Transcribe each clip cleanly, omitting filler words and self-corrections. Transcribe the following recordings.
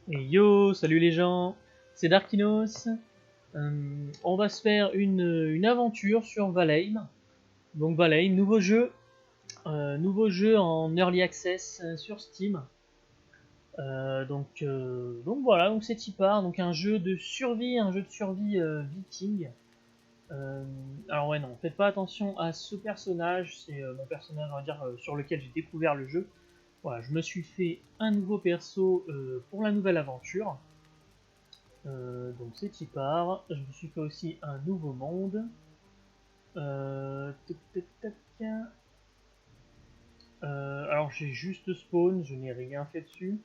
Et yo, salut les gens, c'est Darkinos. On va se faire une aventure sur Valheim. Donc Valheim, nouveau jeu en early access sur Steam. Donc voilà, donc c'est y part. Donc un jeu de survie, viking. Alors ouais non, faites pas attention à ce personnage, c'est mon personnage on va dire sur lequel j'ai découvert le jeu. Voilà, je me suis fait un nouveau perso pour la nouvelle aventure. Donc c'est y part. Je me suis fait aussi un nouveau monde. Tac, tac, tac. Alors j'ai juste spawn, je n'ai rien fait dessus.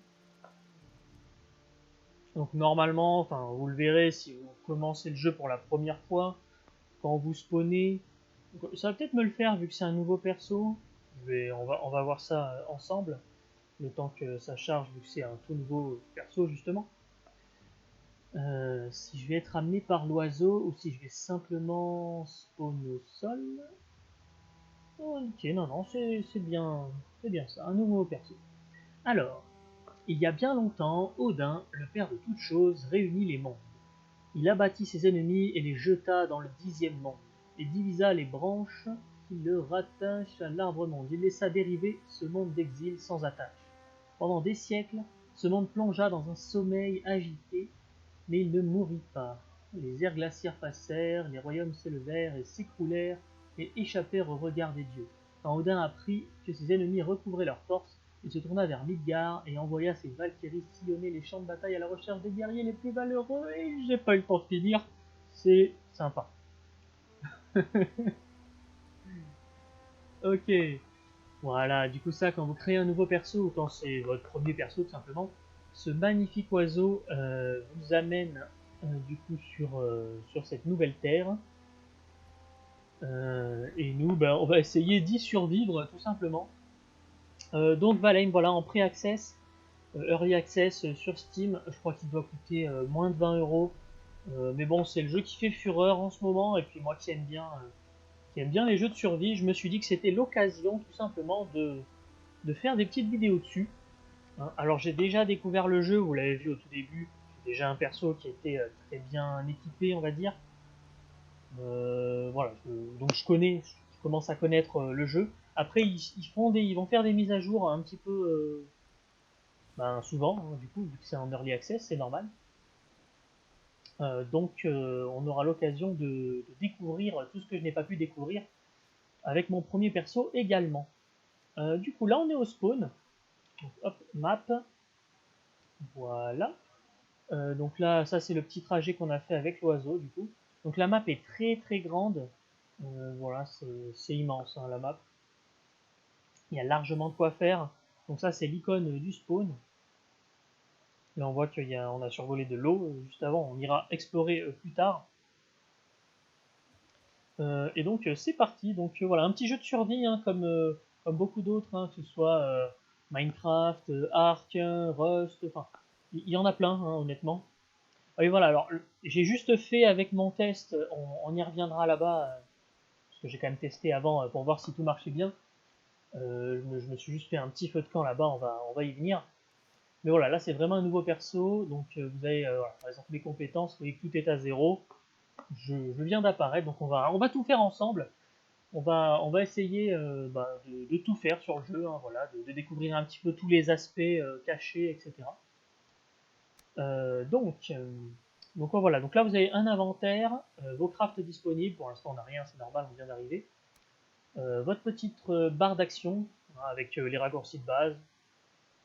Donc normalement, enfin vous le verrez si vous commencez le jeu pour la première fois, quand vous spawnez, ça va peut-être me le faire vu que c'est un nouveau perso. On va voir ça ensemble, le temps que ça charge vu que c'est un tout nouveau perso justement. Si je vais être amené par l'oiseau ou si je vais simplement spawn au sol. Ok, non, c'est bien ça, un nouveau perso. Alors, il y a bien longtemps, Odin, le père de toutes choses, réunit les mondes. Il abattit ses ennemis et les jeta dans le 10e monde, et divisa les branches qui le rattachent à l'arbre monde. Il laissa dériver ce monde d'exil sans attache. Pendant des siècles, ce monde plongea dans un sommeil agité, mais il ne mourut pas. Les ères glaciaires passèrent, les royaumes s'élevèrent et s'écroulèrent et échappèrent au regard des dieux. Quand Odin apprit que ses ennemis recouvraient leur force, il se tourna vers Midgard et envoya ses Valkyries sillonner les champs de bataille à la recherche des guerriers les plus valeureux, et j'ai pas eu le temps de finir. C'est sympa. Ok. Voilà, du coup ça, quand vous créez un nouveau perso, ou quand c'est votre premier perso tout simplement, ce magnifique oiseau vous amène du coup sur cette nouvelle terre. Et nous, ben, on va essayer d'y survivre tout simplement. Donc Valheim, voilà, en pré-access, early access sur Steam, je crois qu'il doit coûter moins de 20 €. Mais bon, c'est le jeu qui fait fureur en ce moment, et puis moi qui aime bien les jeux de survie, je me suis dit que c'était l'occasion tout simplement de faire des petites vidéos dessus. Hein. Alors j'ai déjà découvert le jeu, vous l'avez vu au tout début, j'ai déjà un perso qui était très bien équipé, on va dire. Voilà, donc je commence à connaître le jeu. Après, ils vont faire des mises à jour un petit peu souvent, hein, du coup, vu que c'est en early access, c'est normal. On aura l'occasion de découvrir tout ce que je n'ai pas pu découvrir avec mon premier perso également. Du coup, là, on est au spawn. Donc, hop, map. Voilà. Donc là, ça, c'est le petit trajet qu'on a fait avec l'oiseau, du coup. Donc la map est très très grande. Voilà, c'est immense, hein, la map. Il y a largement de quoi faire. Donc ça, c'est l'icône du spawn. Là, on voit on a survolé de l'eau juste avant. On ira explorer plus tard. Et donc, c'est parti. Donc voilà, un petit jeu de survie, hein, comme beaucoup d'autres, hein, que ce soit Minecraft, Ark, Rust, enfin, il y en a plein, hein, honnêtement. Et voilà, alors j'ai juste fait avec mon test, on y reviendra là-bas, parce que j'ai quand même testé avant pour voir si tout marchait bien. Je me suis juste fait un petit feu de camp là-bas, on va y venir. Mais voilà, là c'est vraiment un nouveau perso, donc vous avez voilà, par exemple mes compétences, vous voyez que tout est à zéro. Je viens d'apparaître, donc on va tout faire ensemble. On va essayer de tout faire sur le jeu, hein, voilà, de découvrir un petit peu tous les aspects cachés, etc. Euh, donc, euh, donc voilà, donc là vous avez un inventaire, vos crafts disponibles, pour l'instant on n'a rien, c'est normal, on vient d'arriver. Votre petite barre d'action, hein, avec les raccourcis de base,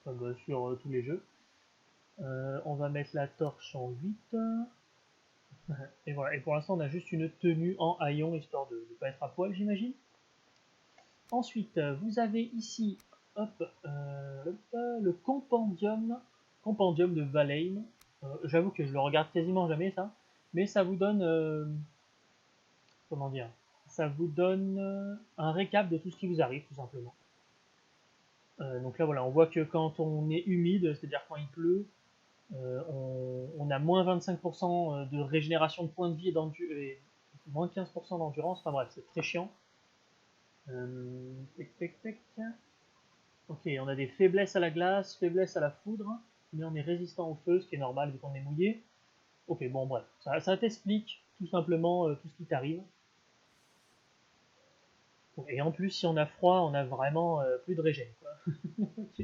comme sur tous les jeux. On va mettre la torche en 8. Et voilà, et pour l'instant on a juste une tenue en haillon, histoire de ne pas être à poil j'imagine. Ensuite, vous avez ici hop, le compendium de Valheim. J'avoue que je le regarde quasiment jamais ça, mais ça vous donne, comment dire, ça vous donne un récap de tout ce qui vous arrive tout simplement. Donc là voilà, on voit que quand on est humide, c'est-à-dire quand il pleut, on a moins 25% de régénération de points de vie et moins 15% d'endurance. Enfin bref, c'est très chiant. Tac, tac, tac. Ok, on a des faiblesses à la glace, faiblesses à la foudre. mais on est résistant au feu, ce qui est normal vu qu'on est mouillé. Ok, bon bref, ça t'explique tout simplement tout ce qui t'arrive. Et en plus, si on a froid, on a vraiment plus de régène, quoi. Ok.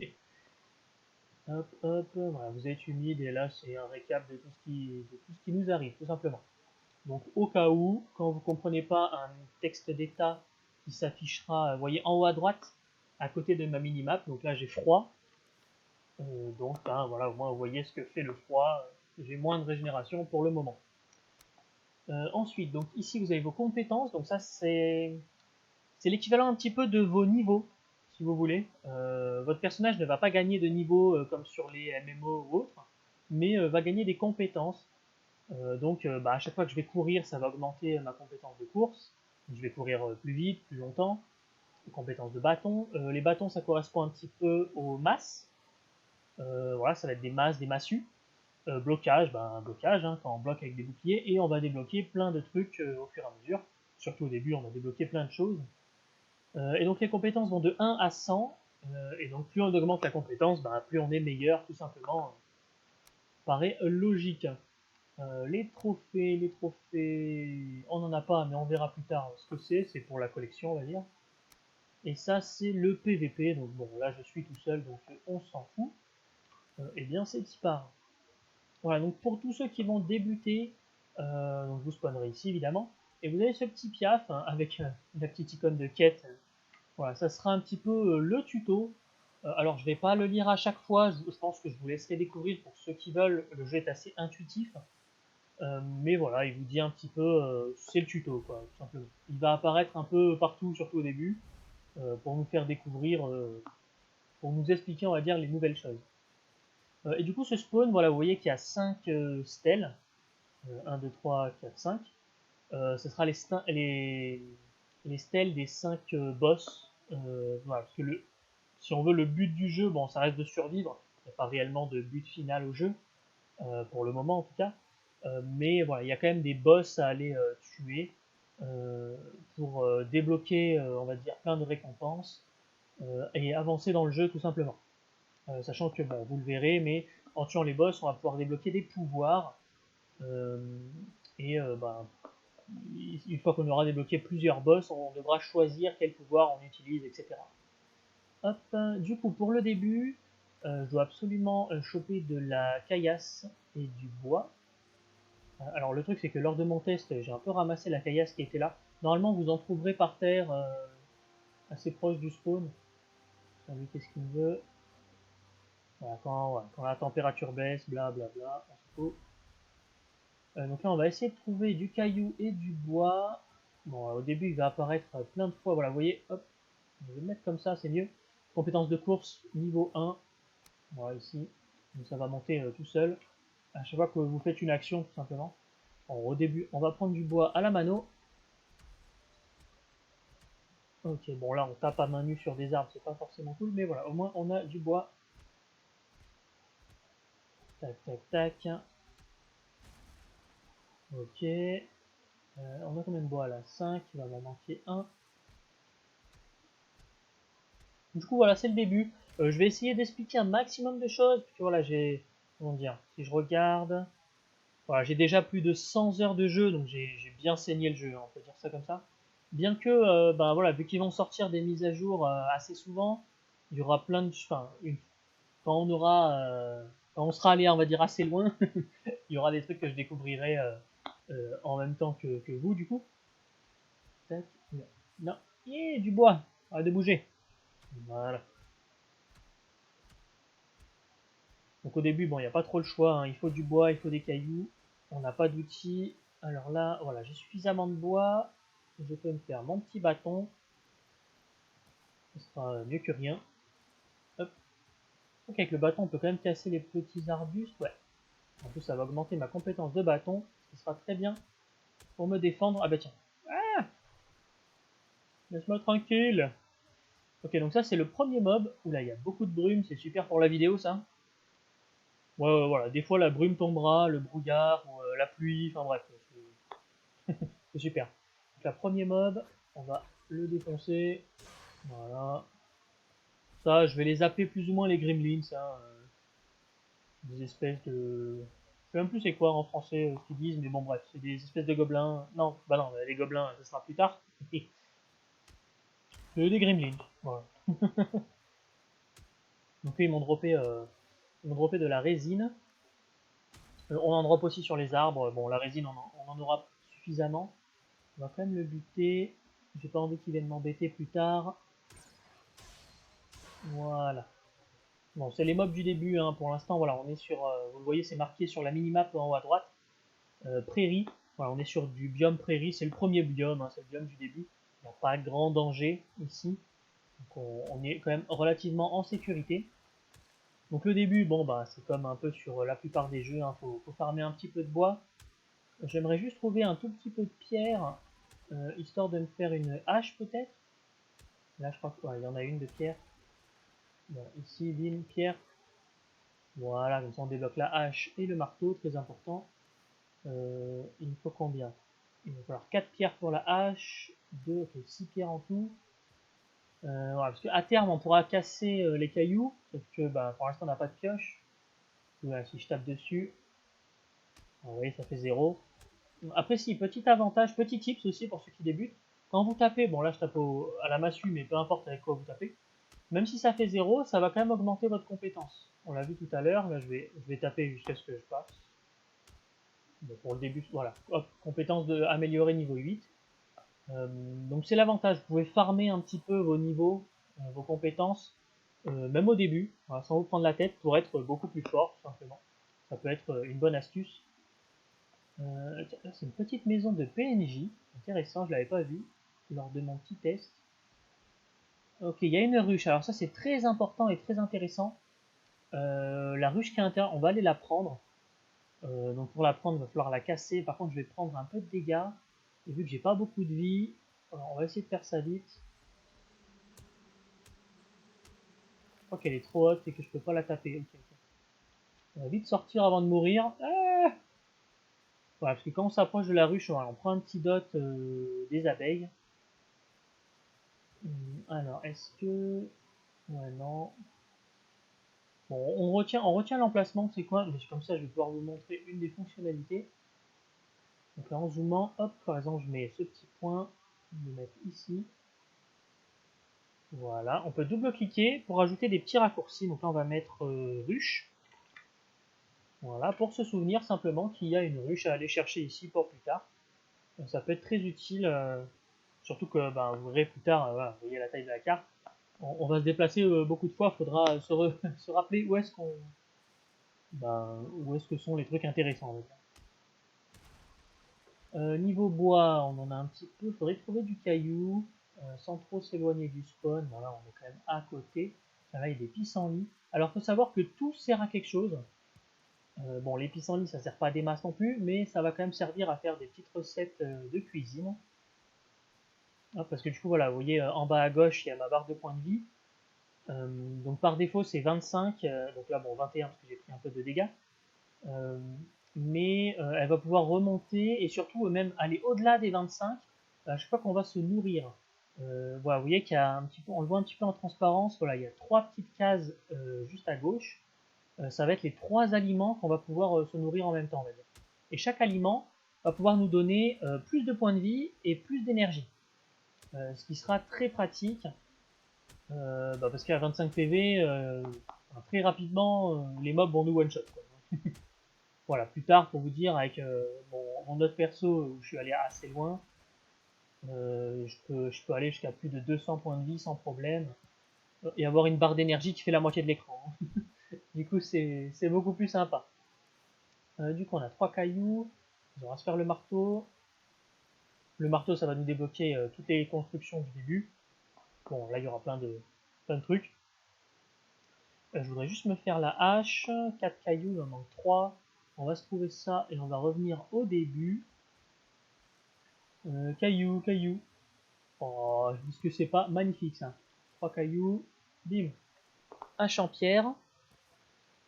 Hop, hop, voilà, vous êtes humide et là c'est un récap de tout ce qui nous arrive, tout simplement. Donc au cas où, quand vous ne comprenez pas un texte d'état qui s'affichera, vous voyez en haut à droite, à côté de ma minimap, donc là j'ai froid, donc ben, voilà, au moins vous voyez ce que fait le froid, j'ai moins de régénération pour le moment. Ensuite, donc ici vous avez vos compétences, donc ça c'est l'équivalent un petit peu de vos niveaux, si vous voulez. Votre personnage ne va pas gagner de niveau comme sur les MMO ou autres, mais va gagner des compétences. Donc bah, à chaque fois que je vais courir, ça va augmenter ma compétence de course. Je vais courir plus vite, plus longtemps. Les compétences de bâton. Les bâtons, ça correspond un petit peu aux masses. Voilà, ça va être des masses, des massues. Blocage, ben, blocage, hein, quand on bloque avec des boucliers. Et on va débloquer plein de trucs au fur et à mesure. Surtout au début, on va débloquer plein de choses. Et donc les compétences vont de 1 à 100. Et donc plus on augmente la compétence, ben, plus on est meilleur, tout simplement. Paraît logique. Les trophées, on n'en a pas, mais on verra plus tard ce que c'est pour la collection, on va dire. Et ça, c'est le PVP, donc bon, là je suis tout seul, donc on s'en fout. Et bien c'est disparaît. Voilà, donc pour tous ceux qui vont débuter, donc vous spawnerez ici évidemment, et vous avez ce petit piaf hein, avec la petite icône de quête. Voilà, ça sera un petit peu le tuto. Alors je vais pas le lire à chaque fois, je pense que je vous laisserai découvrir pour ceux qui veulent, le jeu est assez intuitif. Mais voilà, il vous dit un petit peu, c'est le tuto, quoi, tout simplement. Il va apparaître un peu partout, surtout au début, pour nous faire découvrir, pour nous expliquer, on va dire, les nouvelles choses. Et du coup, ce spawn, voilà, vous voyez qu'il y a 5 stèles, 1, 2, 3, 4, 5. Ce sera les stèles des 5 boss. Voilà, parce que si on veut le but du jeu, bon, ça reste de survivre. Il n'y a pas réellement de but final au jeu, pour le moment en tout cas. Mais voilà, il y a quand même des boss à aller tuer euh, pour débloquer, on va dire, plein de récompenses et avancer dans le jeu tout simplement. Sachant que, bon, vous le verrez, mais en tuant les boss, on va pouvoir débloquer des pouvoirs. euh, et bah, une fois qu'on aura débloqué plusieurs boss, on devra choisir quel pouvoir on utilise, etc. Hop, du coup, pour le début, je dois absolument choper de la caillasse et du bois. Alors le truc c'est que lors de mon test, j'ai un peu ramassé la caillasse qui était là. Normalement vous en trouverez par terre assez proche du spawn. Lui qu'est-ce qu'il veut. Voilà, quand la température baisse, blablabla, on s'en fout. Donc là on va essayer de trouver du caillou et du bois. Bon au début il va apparaître plein de fois, voilà vous voyez, hop, je vais le mettre comme ça, c'est mieux. Compétence de course niveau 1, voilà ici. Donc ça va monter tout seul. À chaque fois que vous faites une action tout simplement. Bon, au début on va prendre du bois à la mano. Ok, bon là on tape à main nue sur des arbres, c'est pas forcément cool, mais voilà, au moins on a du bois. Tac, tac, tac. Ok. On a combien de bois là? 5, il va m'en manquer un. Du coup voilà, c'est le début. Je vais essayer d'expliquer un maximum de choses, parce que voilà, j'ai... Comment dire? Si je regarde... Voilà, j'ai déjà plus de 100 heures de jeu, donc j'ai bien saigné le jeu, hein, on peut dire ça comme ça. Bien que, ben voilà, vu qu'ils vont sortir des mises à jour assez souvent, il y aura plein de... Enfin, quand on aura, quand on sera allé, on va dire, assez loin, il y aura des trucs que je découvrirai en même temps que vous, du coup. Tac, non, non, du bois, arrête de bouger. Voilà. Donc au début, bon, il n'y a pas trop le choix, hein. Il faut du bois, il faut des cailloux. On n'a pas d'outils. Alors là, voilà, j'ai suffisamment de bois. Je peux me faire mon petit bâton. Ce sera mieux que rien. Hop. Donc avec le bâton, on peut quand même casser les petits arbustes. Ouais. En plus, ça va augmenter ma compétence de bâton, ce qui sera très bien pour me défendre. Ah bah tiens. Ah, laisse-moi tranquille. Ok, donc ça c'est le premier mob. Oula, il y a beaucoup de brume, c'est super pour la vidéo ça. Ouais, ouais, voilà, des fois la brume tombera, le brouillard, ou la pluie, enfin bref, c'est super. Donc la premier mob, on va le défoncer. Voilà. Ça, je vais les zapper plus ou moins les gremlins, ça. des espèces de... Je sais même plus c'est quoi en français ce qu'ils disent, mais bon bref, c'est des espèces de gobelins. Non, bah non, les gobelins, ça sera plus tard. Des gremlins, voilà. Donc eux, ils m'ont droppé de la résine. On en drop aussi sur les arbres. Bon, la résine, on en aura suffisamment. On va quand même le buter. J'ai pas envie qu'il vienne m'embêter plus tard. Voilà. Bon, c'est les mobs du début, hein. Pour l'instant, voilà, on est sur... vous le voyez, c'est marqué sur la minimap en haut à droite. Prairie. Voilà, on est sur du biome prairie. C'est le premier biome, hein, c'est le biome du début. Il n'y a pas grand danger ici. Donc on est quand même relativement en sécurité. Donc le début, bon bah c'est comme un peu sur la plupart des jeux, hein, faut farmer un petit peu de bois. J'aimerais juste trouver un tout petit peu de pierre, histoire de me faire une hache peut-être. Là je crois qu'il y en a une de pierre. Bon, ici, bim, pierre. Voilà, comme ça on débloque la hache et le marteau, très important. Il me faut combien? Il va falloir 4 pierres pour la hache, 2, ok, 6 pierres en tout. Voilà, parce qu'à terme on pourra casser les cailloux, sauf que bah, pour l'instant on n'a pas de pioche. Voilà, si je tape dessus, vous voyez ça fait 0. Après si, petit avantage, petit tips aussi pour ceux qui débutent, quand vous tapez, bon là je tape à la massue, mais peu importe avec quoi vous tapez, même si ça fait 0, ça va quand même augmenter votre compétence. On l'a vu tout à l'heure, là je vais taper jusqu'à ce que je passe. Bon, pour le début, voilà, hop, compétence de améliorer niveau 8. Donc c'est l'avantage, vous pouvez farmer un petit peu vos niveaux, vos compétences, même au début, voilà, sans vous prendre la tête, pour être beaucoup plus fort, tout simplement. Ça peut être une bonne astuce. Tiens, là c'est une petite maison de PNJ, intéressant, je l'avais pas vu, lors de mon petit test. Ok, il y a une ruche, alors ça c'est très important et très intéressant. La ruche qui est à l'intérieur, on va aller la prendre. Donc pour la prendre, il va falloir la casser. Par contre, je vais prendre un peu de dégâts. Et vu que j'ai pas beaucoup de vie, alors on va essayer de faire ça vite. Je crois qu'elle est trop haute et que je peux pas la taper. Ok, ok. On va vite sortir avant de mourir. Ah, voilà, parce que quand on s'approche de la ruche, voilà, on prend un petit dot des abeilles. Alors, est-ce que... Ouais, non. Bon, on retient l'emplacement, c'est quoi? Comme ça, je vais pouvoir vous montrer une des fonctionnalités. Donc là, en zoomant, hop, par exemple, je mets ce petit point, je vais le mettre ici. Voilà, on peut double-cliquer pour ajouter des petits raccourcis. Donc là, on va mettre ruche. Voilà, pour se souvenir simplement qu'il y a une ruche à aller chercher ici pour plus tard. Ça peut être très utile, surtout que ben, vous verrez plus tard, voilà, vous voyez la taille de la carte. On va se déplacer beaucoup de fois, il faudra se rappeler où est-ce qu'on, ben, où est-ce que sont les trucs intéressants. Niveau bois, on en a un petit peu, il faudrait trouver du caillou, sans trop s'éloigner du spawn. Voilà, on est quand même à côté. Là, il y a des pissenlits. Alors, il faut savoir que tout sert à quelque chose. Bon, les pissenlits, ça sert pas à des masses non plus, mais ça va quand même servir à faire des petites recettes de cuisine. Ah, parce que du coup, voilà, vous voyez, en bas à gauche, il y a ma barre de points de vie. Donc par défaut, c'est 25. Donc là, bon, 21 parce que j'ai pris un peu de dégâts. Euh, mais elle va pouvoir remonter et surtout même aller au-delà des 25 à chaque fois qu'on va se nourrir. Voilà, vous voyez qu'il y a un petit peu, on le voit un petit peu en transparence. Voilà, il y a 3 petites cases juste à gauche. Ça va être les 3 aliments qu'on va pouvoir se nourrir en même temps, on va dire. Et chaque aliment va pouvoir nous donner plus de points de vie et plus d'énergie. Ce qui sera très pratique bah parce qu'à 25 PV, très rapidement, les mobs vont nous one-shot. Voilà, plus tard, pour vous dire, avec mon autre perso où je suis allé assez loin, je peux aller jusqu'à plus de 200 points de vie sans problème et avoir une barre d'énergie qui fait la moitié de l'écran. Du coup, c'est beaucoup plus sympa. Du coup, on a 3 cailloux. On va se faire le marteau. Le marteau, ça va nous débloquer toutes les constructions du début. Bon, là, il y aura plein de trucs. Je voudrais juste me faire la hache. 4 cailloux, il en manque 3. On va se trouver ça et on va revenir au début. Cailloux, cailloux. Oh, je dis que c'est pas magnifique ça. 3 cailloux. Bim. Hache en pierre.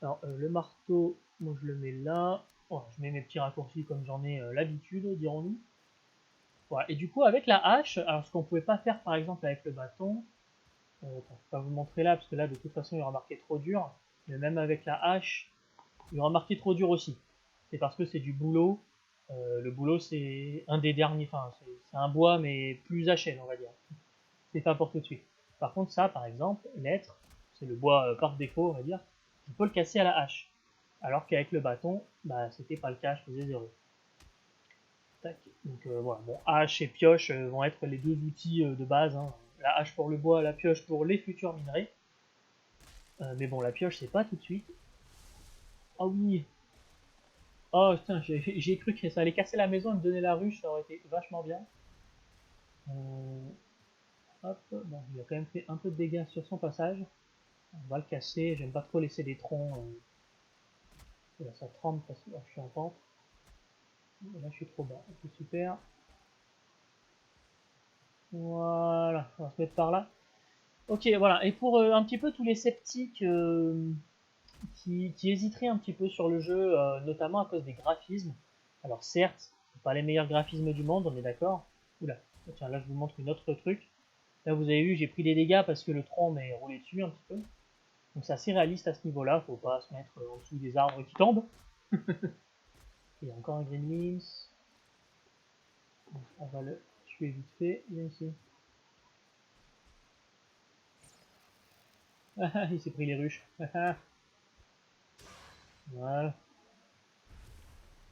Alors, le marteau, moi je le mets là. Oh, je mets mes petits raccourcis comme j'en ai l'habitude, dirons-nous. Voilà. Et du coup, avec la hache, alors ce qu'on pouvait pas faire par exemple avec le bâton, je vais pas vous montrer là parce que là de toute façon il y aura marqué trop dur. Mais même avec la hache, Il y aura marqué trop dur aussi. C'est parce que c'est du bouleau. Le bouleau, c'est un des derniers, enfin, c'est un bois, mais plus à chaîne, on va dire. C'est pas pour tout de suite. Par contre, ça, par exemple, l'être, c'est le bois par défaut, on va dire, on peut le casser à la hache. Alors qu'avec le bâton, bah, c'était pas le cas, je faisais 0. Tac. Donc voilà, bon, hache et pioche vont être les deux outils de base, hein. La hache pour le bois, la pioche pour les futurs minerais. Mais bon, la pioche, c'est pas tout de suite. Ah oui. Oh putain, j'ai cru que ça allait casser la maison et me donner la ruche, ça aurait été vachement bien. Hop, bon, il a quand même fait un peu de dégâts sur son passage. On va le casser, j'aime pas trop laisser des troncs. Là, ça tremble parce que là, je suis en pente. Là, je suis trop bas. Ok, super. Voilà, on va se mettre par là. Ok, voilà. Et pour un petit peu tous les sceptiques qui hésiteraient un petit peu sur le jeu, notamment à cause des graphismes. Alors certes, c'est pas les meilleurs graphismes du monde, on est d'accord. Oula, tiens, là je vous montre une autre truc. Là vous avez vu, j'ai pris des dégâts parce que le tronc m'est roulé dessus un petit peu. Donc c'est assez réaliste à ce niveau-là, faut pas se mettre en dessous des arbres qui tombent. Il y a encore un Gremlins. On va le tuer vite fait, viens ici. Ah, il s'est pris les ruches. Voilà.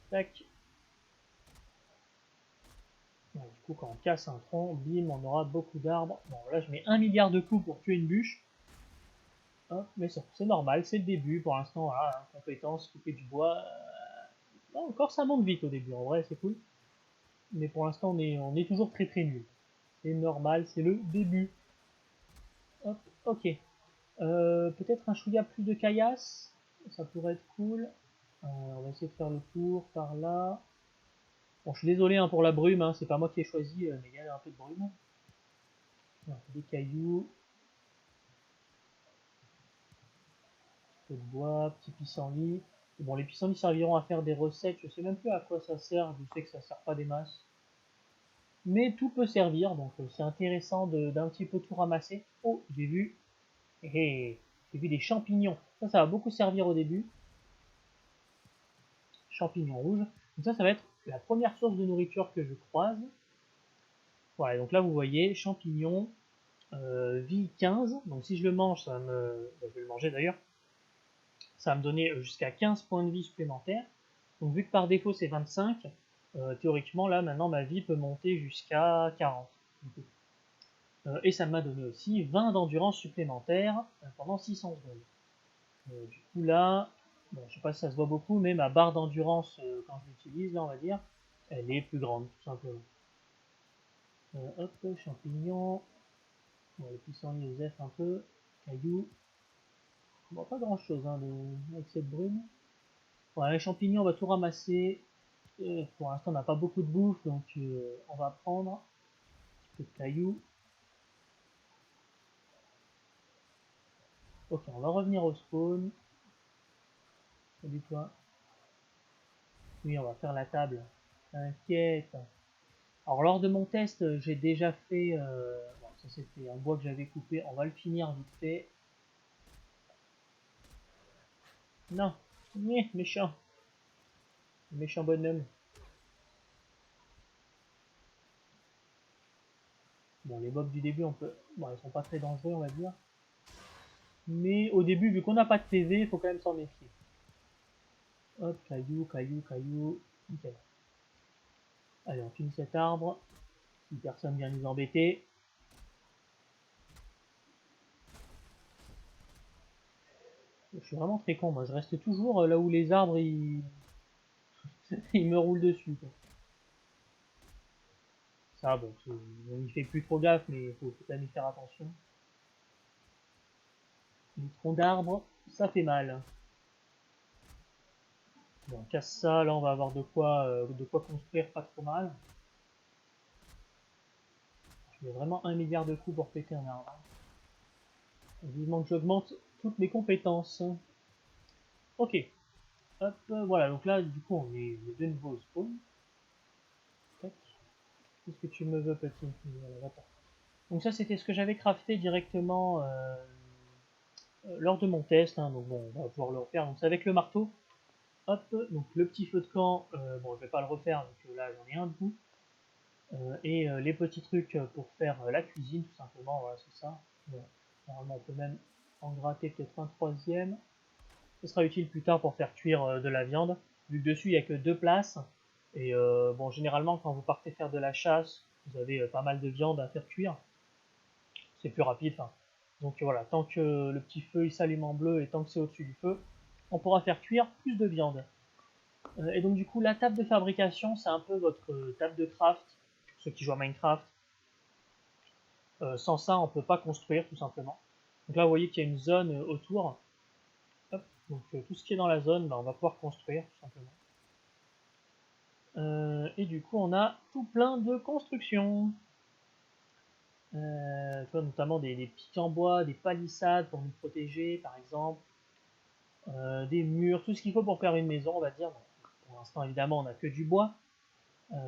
Tac. Bon, du coup, quand on casse un tronc, bim, on aura beaucoup d'arbres. Bon, là, je mets 1 milliard de coups pour tuer une bûche. Hop, mais c'est normal, c'est le début. Pour l'instant, voilà, hein, compétence, couper du bois. Encore, ça monte vite au début. En vrai, c'est cool. Mais pour l'instant, on est toujours très très nul. C'est normal, c'est le début. Hop, ok. Peut-être un chouïa plus de caillasse. Ça pourrait être cool. On va essayer de faire le tour par là. Bon, je suis désolé hein, pour la brume, hein, c'est pas moi qui ai choisi, mais il y a un peu de brume. Voilà, des cailloux, peu de bois, petit pissenlit. Bon, les pissenlits serviront à faire des recettes, je sais même plus à quoi ça sert, je sais que ça sert pas des masses. Mais tout peut servir, donc c'est intéressant d'un petit peu tout ramasser. Oh, j'ai vu, j'ai vu des champignons. Ça va beaucoup servir au début. Champignons rouges. Donc ça va être la première source de nourriture que je croise. Voilà, donc là vous voyez, champignons, vie 15. Donc si je le mange, ça va me... je vais le manger d'ailleurs. Ça va me donner jusqu'à 15 points de vie supplémentaires. Donc vu que par défaut c'est 25, théoriquement là maintenant ma vie peut monter jusqu'à 40. Et ça m'a donné aussi 20 d'endurance supplémentaire pendant 600 secondes. Du coup là, bon, je sais pas si ça se voit beaucoup, mais ma barre d'endurance quand je l'utilise, là on va dire, elle est plus grande tout simplement. Hop, champignons, bon, les pissenlits aux F un peu, cailloux, bon, pas grand chose hein, avec cette brume. Voilà, les champignons on va tout ramasser. Pour l'instant on n'a pas beaucoup de bouffe donc on va prendre un peu de cailloux. Ok, on va revenir au spawn. Salut toi. Oui, on va faire la table. T'inquiète. Alors lors de mon test, j'ai déjà fait... bon, ça c'était un bois que j'avais coupé. On va le finir vite fait. Non. Méchant. Méchant bonhomme. Bon, les mobs du début, on peut... Bon, ils sont pas très dangereux, on va dire. Mais au début, vu qu'on n'a pas de PV, il faut quand même s'en méfier. Hop, caillou, caillou, caillou. Nickel. Allez, on finit cet arbre. Si personne vient nous embêter. Je suis vraiment très con, moi. Je reste toujours là où les arbres, ils, ils me roulent dessus. Quoi. Ça, bon, on n'y fait plus trop gaffe, mais il faut quand même y faire attention. Les troncs d'arbres, ça fait mal. Bon, on casse ça, là on va avoir de quoi construire pas trop mal. Je mets vraiment 1 milliard de coups pour péter un arbre. Vivement que j'augmente toutes mes compétences. Ok, hop, voilà, donc là du coup on est de nouveau au spawn. Qu'est-ce que tu me veux petit? Voilà, donc ça c'était ce que j'avais crafté directement lors de mon test, hein, donc bon, on va pouvoir le refaire. Donc c'est avec le marteau. Hop, donc le petit feu de camp, bon je vais pas le refaire, donc là j'en ai un debout. Et les petits trucs pour faire la cuisine, tout simplement, voilà, c'est ça. Voilà. Normalement, on peut même en gratter peut-être un troisième. Ce sera utile plus tard pour faire cuire de la viande. Vu que dessus, il n'y a que deux places. Et bon, généralement, quand vous partez faire de la chasse, vous avez pas mal de viande à faire cuire. C'est plus rapide. Enfin. Donc voilà, tant que le petit feu il s'allume en bleu et tant que c'est au-dessus du feu, on pourra faire cuire plus de viande. Et donc du coup, la table de fabrication, c'est un peu votre table de craft. Ceux qui jouent à Minecraft, sans ça, on ne peut pas construire tout simplement. Donc là, vous voyez qu'il y a une zone autour. Hop. Donc tout ce qui est dans la zone, bah, on va pouvoir construire tout simplement. Et du coup, on a tout plein de constructions. Tu vois, notamment des pics en bois, des palissades pour nous protéger, par exemple. Des murs, tout ce qu'il faut pour faire une maison, on va dire. Bon, pour l'instant, évidemment, on n'a que du bois.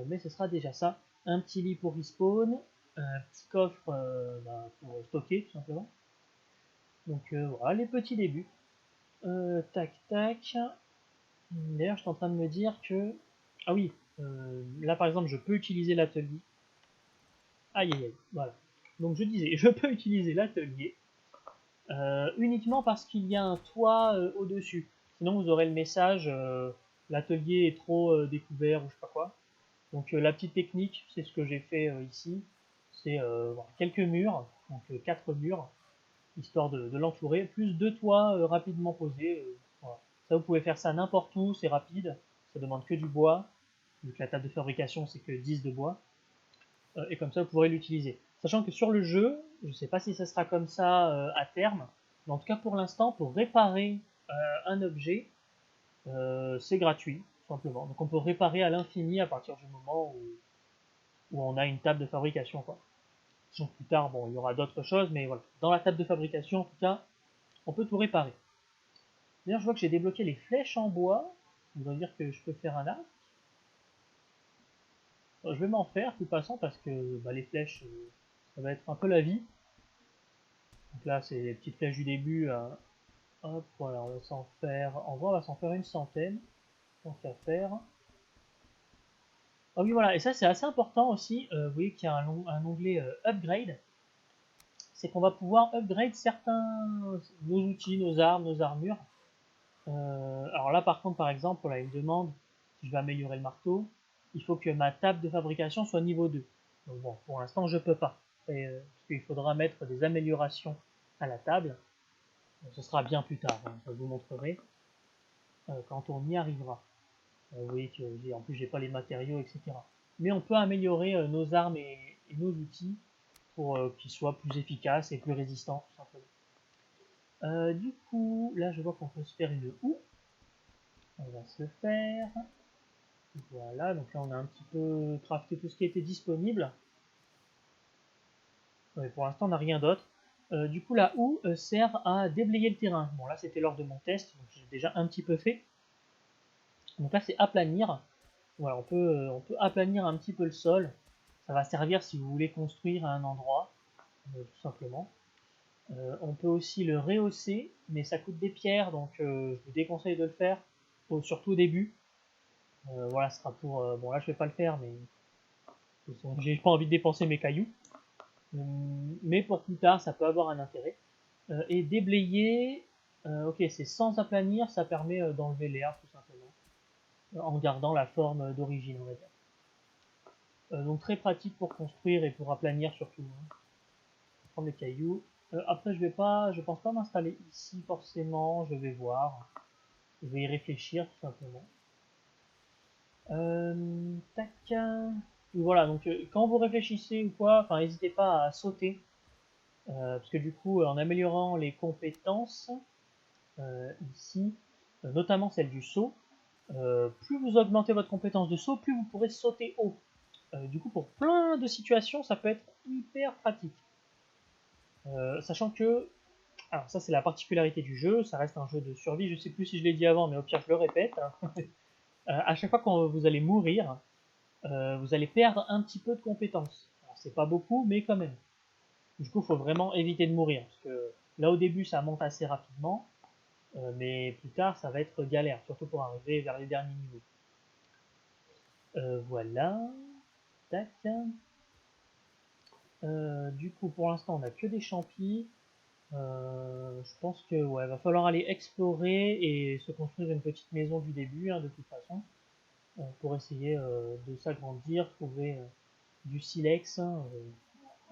Mais ce sera déjà ça. Un petit lit pour respawn. Un petit coffre bah, pour stocker, tout simplement. Donc voilà les petits débuts. Tac tac. D'ailleurs, je suis en train de me dire que. Ah oui, là par exemple, je peux utiliser l'atelier. Aïe aïe aïe, voilà. Donc je disais, je peux utiliser l'atelier uniquement parce qu'il y a un toit au-dessus. Sinon, vous aurez le message l'atelier est trop découvert ou je sais pas quoi. Donc la petite technique, c'est ce que j'ai fait ici. C'est voilà, quelques murs, donc 4 murs, histoire de l'entourer, plus deux toits rapidement posés. Voilà. Ça, vous pouvez faire ça n'importe où, c'est rapide, ça demande que du bois, vu que la table de fabrication c'est que 10 de bois, et comme ça vous pourrez l'utiliser. Sachant que sur le jeu, je ne sais pas si ça sera comme ça à terme, mais en tout cas pour l'instant, pour réparer un objet, c'est gratuit, tout simplement. Donc on peut réparer à l'infini à partir du moment où on a une table de fabrication, quoi. Donc plus tard, bon, il y aura d'autres choses, mais voilà. Dans la table de fabrication, en tout cas, on peut tout réparer. D'ailleurs, je vois que j'ai débloqué les flèches en bois. Ça veut dire que je peux faire un arc. Je vais m'en faire, de toute façon, parce que bah, les flèches, ça va être un peu la vie. Donc là, c'est les petites flèches du début. Hop, voilà, on va s'en faire. En vrai, on va s'en faire une centaine. Tant qu'à faire. Ah oui, voilà, et ça, c'est assez important aussi. Vous voyez qu'il y a un onglet Upgrade. C'est qu'on va pouvoir upgrade certains nos outils, nos armes, nos armures. Alors là, par contre, par exemple, voilà, il me demande si je vais améliorer le marteau. Il faut que ma table de fabrication soit niveau 2. Donc bon, pour l'instant, je peux pas. Parce qu'il faudra mettre des améliorations à la table. Ce sera bien plus tard, hein, je vous montrerai quand on y arrivera. Vous voyez que en plus, j'ai pas les matériaux, etc. Mais on peut améliorer nos armes et nos outils pour qu'ils soient plus efficaces et plus résistants, tout simplement. Du coup, là, je vois qu'on peut se faire une houe. On va se le faire. Voilà, donc là on a un petit peu crafté tout ce qui était disponible. Ouais, pour l'instant on n'a rien d'autre. Du coup la houe sert à déblayer le terrain. Bon là c'était lors de mon test, donc j'ai déjà un petit peu fait. Donc là c'est aplanir. Voilà, on peut aplanir un petit peu le sol. Ça va servir si vous voulez construire à un endroit, tout simplement. On peut aussi le rehausser, mais ça coûte des pierres, donc je vous déconseille de le faire, surtout au début. Voilà, ce sera pour... bon là je vais pas le faire, mais j'ai pas envie de dépenser mes cailloux. Mais pour plus tard, ça peut avoir un intérêt. Et déblayer, ok, c'est sans aplanir, ça permet d'enlever l'air tout simplement, en gardant la forme d'origine, on va dire. Donc très pratique pour construire et pour aplanir surtout. Hein. Prendre les cailloux. Après, je pense pas m'installer ici forcément, je vais voir. Je vais y réfléchir tout simplement. Tac. Voilà, donc quand vous réfléchissez ou quoi, enfin n'hésitez pas à sauter. Parce que du coup, en améliorant les compétences, ici, notamment celle du saut, plus vous augmentez votre compétence de saut, plus vous pourrez sauter haut. Du coup, pour plein de situations, ça peut être hyper pratique. Sachant que, alors ça c'est la particularité du jeu, ça reste un jeu de survie, je sais plus si je l'ai dit avant, mais au pire je le répète. Hein. À chaque fois quand vous allez mourir, vous allez perdre un petit peu de compétences. Alors c'est pas beaucoup, mais quand même. Du coup, il faut vraiment éviter de mourir, parce que là au début ça monte assez rapidement. mais plus tard ça va être galère, surtout pour arriver vers les derniers niveaux. Voilà, tac. Du coup pour l'instant on n'a que des champis. Je pense que ouais, va falloir aller explorer et se construire une petite maison du début, hein, de toute façon, pour essayer de s'agrandir, trouver du silex, hein,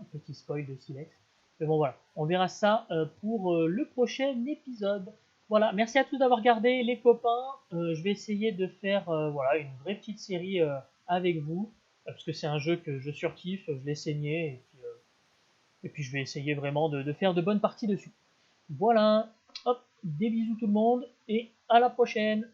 un petit spoil de silex. Mais bon voilà, on verra ça pour le prochain épisode. Voilà, merci à tous d'avoir regardé les copains. Je vais essayer de faire voilà, une vraie petite série avec vous, parce que c'est un jeu que je surkiffe, je l'ai saigné, et puis je vais essayer vraiment de faire de bonnes parties dessus. Voilà, hop, des bisous tout le monde, et à la prochaine.